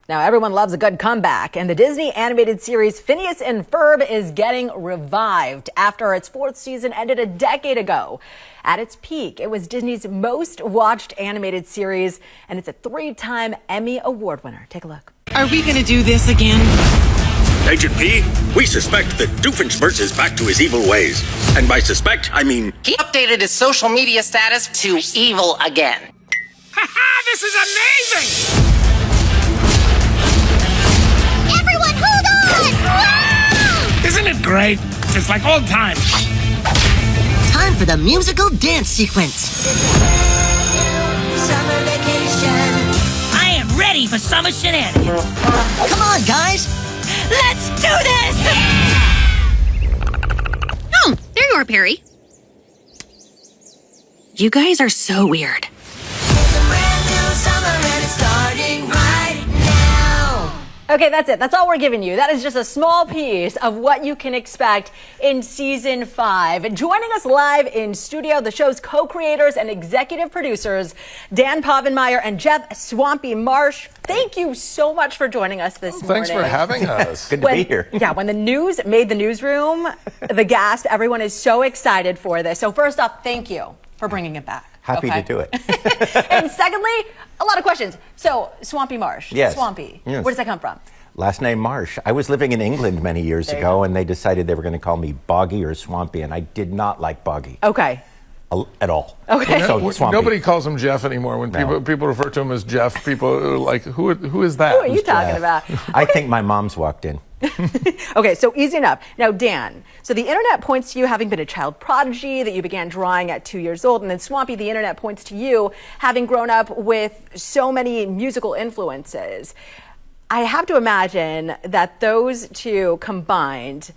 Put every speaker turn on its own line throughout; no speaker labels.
Now, everyone loves a good comeback, and the Disney animated series Phineas and Ferb is getting revived after its fourth season ended a decade ago. At its peak, it was Disney's most watched animated series, and it's a 3-time Emmy Award winner. Take a look.
Are we going to do this again?
Agent P, we suspect that Doofenshmirtz is back to his evil ways. And by suspect, I mean...
He updated his social media status to evil again.
Ha-ha! This is amazing!
Everyone, hold on!
Isn't it great? It's like old times.
Time for the musical dance sequence.
Summer vacation.
I am ready for summer shenanigans.
Come on, guys.
Let's do this!
Oh, there you are, Perry. You guys are so weird.
It's a brand new summer and it's starting right now.
Okay, that's it. That's all we're giving you. That is just a small piece of what you can expect in season 5. Joining us live in studio, the show's co-creators and executive producers, Dan Povenmire and Jeff Swampy Marsh. Thank you so much for joining us this morning.
Thanks for having us.
Good to be here.
Yeah, when the news made the newsroom, the gasp, everyone is so excited for this. So first off, thank you for bringing it back.
Happy to do it.
And secondly, a lot of questions. So, Swampy Marsh.
Yes.
Swampy.
Yes.
Where does that come from?
Last name Marsh. I was living in England many years ago, and they decided they were going to call me Boggy or Swampy, and I did not like Boggy.
Okay.
At all.
Okay.
So Swampy.
Nobody calls him Jeff anymore. When people refer to him as Jeff, people are like, who is that?
Who are you talking about?
I think my mom's walked in.
Okay, so easy enough. Now, Dan, so the internet points to you having been a child prodigy, that you began drawing at 2 years old, and then Swampy, the internet points to you having grown up with so many musical influences. I have to imagine that those two combined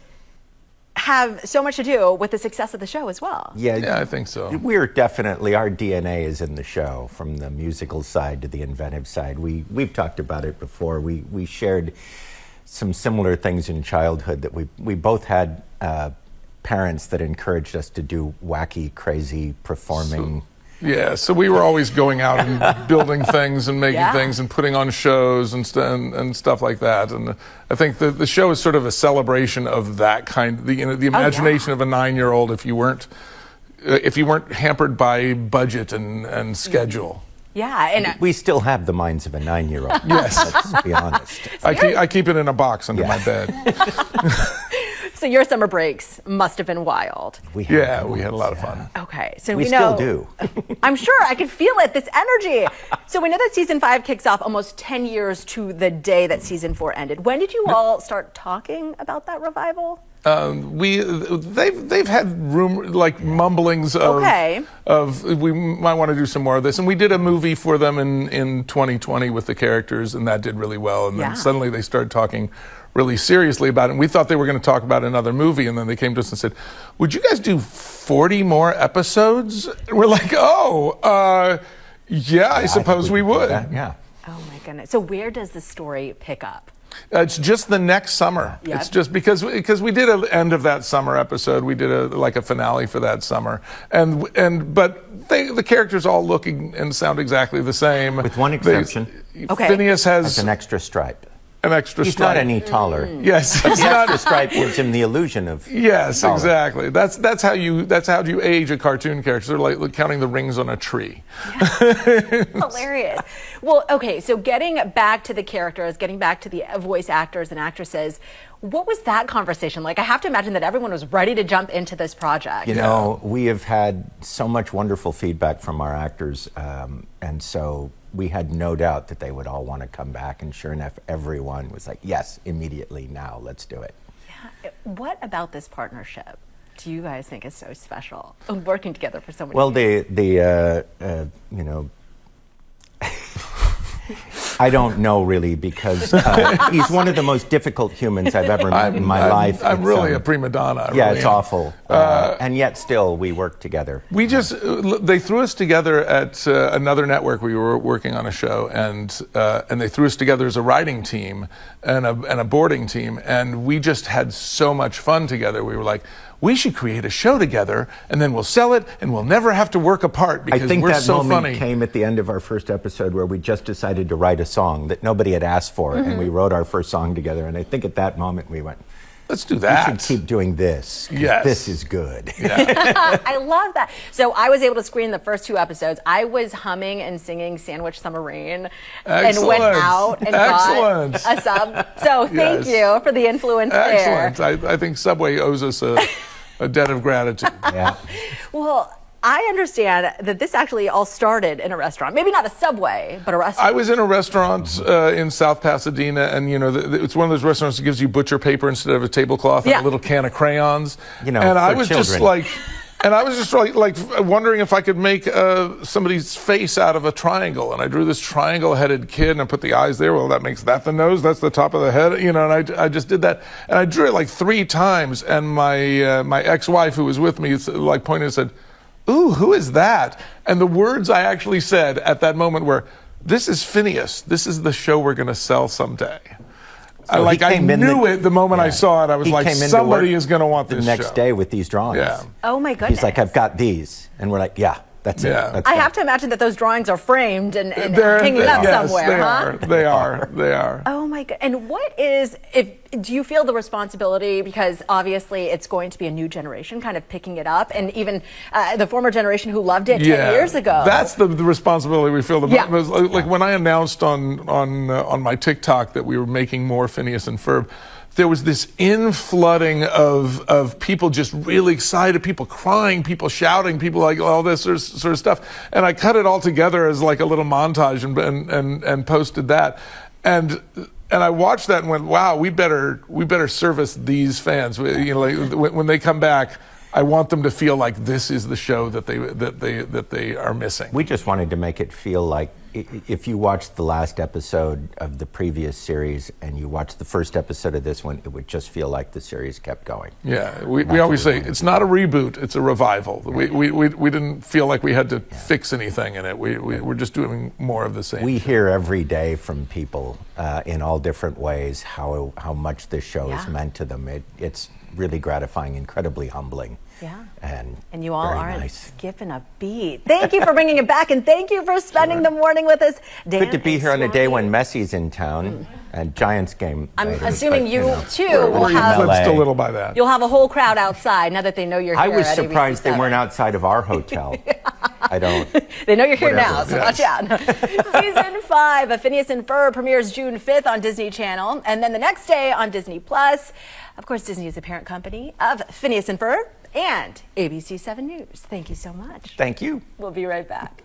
have so much to do with the success of the show as well.
Yeah, I think so.
We're definitely, our DNA is in the show, from the musical side to the inventive side. We've talked about it before. We shared some similar things in childhood, that we both had parents that encouraged us to do wacky, crazy performing.
So we were always going out and building things and making things and putting on shows and stuff like that. And I think the show is sort of a celebration of that kind, the imagination of a 9-year-old if you weren't hampered by budget and schedule.
Yeah, and
we still have the minds of a 9-year-old.
Yes.
Let's be honest.
I keep it in a box under my bed.
So your summer breaks must have been wild.
We had a lot of fun.
Okay, so
we
know,
still do.
I'm sure, I can feel it, this energy. So we know that season 5 kicks off almost 10 years to the day that season 4 ended. When did you all start talking about that revival?
They've had mumblings of we might want to do some more of this, and we did a movie for them in 2020 with the characters, and that did really well. And then suddenly they started talking really seriously about it. And we thought they were going to talk about another movie, and then they came to us and said, "Would you guys do 40 more episodes?" And we're like, I suppose we would.
Yeah.
Oh my goodness. So where does the story pick up?
It's just the next summer.
Yep.
It's just because we did an end of that summer episode. We did a finale for that summer, but the characters all look and sound exactly the same,
with one exception.
Phineas has
an extra stripe.
He's
not any taller.
Yes,
but the extra stripe gives him the illusion of.
Yes,
taller.
Exactly. That's how you age a cartoon character. They're like counting the rings on a tree.
Yeah. Hilarious. Well, okay, so getting back to the characters, getting back to the voice actors and actresses, what was that conversation like? I have to imagine that everyone was ready to jump into this project.
You know, we have had so much wonderful feedback from our actors, and so we had no doubt that they would all want to come back, and sure enough, everyone was like, yes, immediately, now, let's do it.
Yeah. What about this partnership do you guys think is so special, working together for so many
years? Well, I don't know really, because he's one of the most difficult humans I've ever met in my life.
I'm really a prima donna.
Yeah, it's awful. And yet still we work together.
They threw us together at another network. We were working on a show, and they threw us together as a writing team and a boarding team, and we just had so much fun together. We were like, we should create a show together, and then we'll sell it, and we'll never have to work apart because
I think
we're
that
so
moment
funny.
came at the end of our first episode where we just decided to write a song that nobody had asked for, and we wrote our first song together. And I think at that moment we went,
let's do that.
We should keep doing this. 'Cause
Yes.
this is good.
Yeah.
I love that. So I was able to screen the first 2 episodes. I was humming and singing Sandwich Summer Rain and went out and got a sub. So thank you for the influence there.
Excellent. I think Subway owes us a debt of gratitude.
Yeah.
Well, I understand that this actually all started in a restaurant. Maybe not a Subway, but a restaurant.
I was in a restaurant in South Pasadena, and it's one of those restaurants that gives you butcher paper instead of a tablecloth and a little can of crayons.
You know,
and
for
I was
children.
just like. And I was just like wondering if I could make somebody's face out of a triangle. And I drew this triangle-headed kid, and I put the eyes there. Well, that makes that the nose. That's the top of the head. And I just did that. And I drew it like 3 times. And my ex-wife, who was with me, like pointed and said, "Ooh, who is that?" And the words I actually said at that moment were, "This is Phineas. This is the show we're going to sell someday."
So
I knew it the moment I saw it. I was like, somebody is going to want this
the next
show.
day with these drawings.
Yeah.
Oh my goodness.
He's like, "I've got these," and we're like, "Yeah, that's it."
Yeah.
That's
I
it.
have to imagine that those drawings are framed and hanging up
yes,
somewhere,
they
huh?
are. They are.
Oh my god! And do you feel the responsibility, because obviously it's going to be a new generation kind of picking it up, and even the former generation who loved it 10 years ago?
That's the responsibility we feel.
Yeah.
Like when I announced on my TikTok that we were making more Phineas and Ferb, there was this inflooding of people just really excited, people crying, people shouting, people like all this sort of stuff. And I cut it all together as like a little montage and posted that. And I watched that and went, wow, we better service these fans. When they come back, I want them to feel like this is the show that they are missing.
We just wanted to make it feel like if you watched the last episode of the previous series and you watched the first episode of this one, it would just feel like the series kept going.
Yeah, we always say it's not a reboot; it's a revival. We didn't feel like we had to fix anything in it. We're just doing more of the same.
We hear every day from people in all different ways how much this show has meant to them. It's really gratifying, incredibly humbling.
Yeah.
And
you all aren't
nice.
skipping a beat. Thank you for bringing it back, and thank you for spending the morning with us. Dan
Good to be
and
here on a day
Swampy.
when Messi's in town and Giants game.
I'm
later,
assuming
but,
you
know,
too
we're
will
in
have.
LA.
Eclipsed a little by that.
You'll have a whole crowd outside now that they know you're here.
I was
at
surprised they
ABC7.
weren't outside of our hotel. I don't.
They know you're here
Whatever.
now, so
Yes.
watch out. Season 5 of Phineas and Ferb premieres June 5th on Disney Channel, and then the next day on Disney Plus. Of course, Disney is the parent company of Phineas and Ferb and ABC7 News. Thank you so much.
Thank you.
We'll be right back.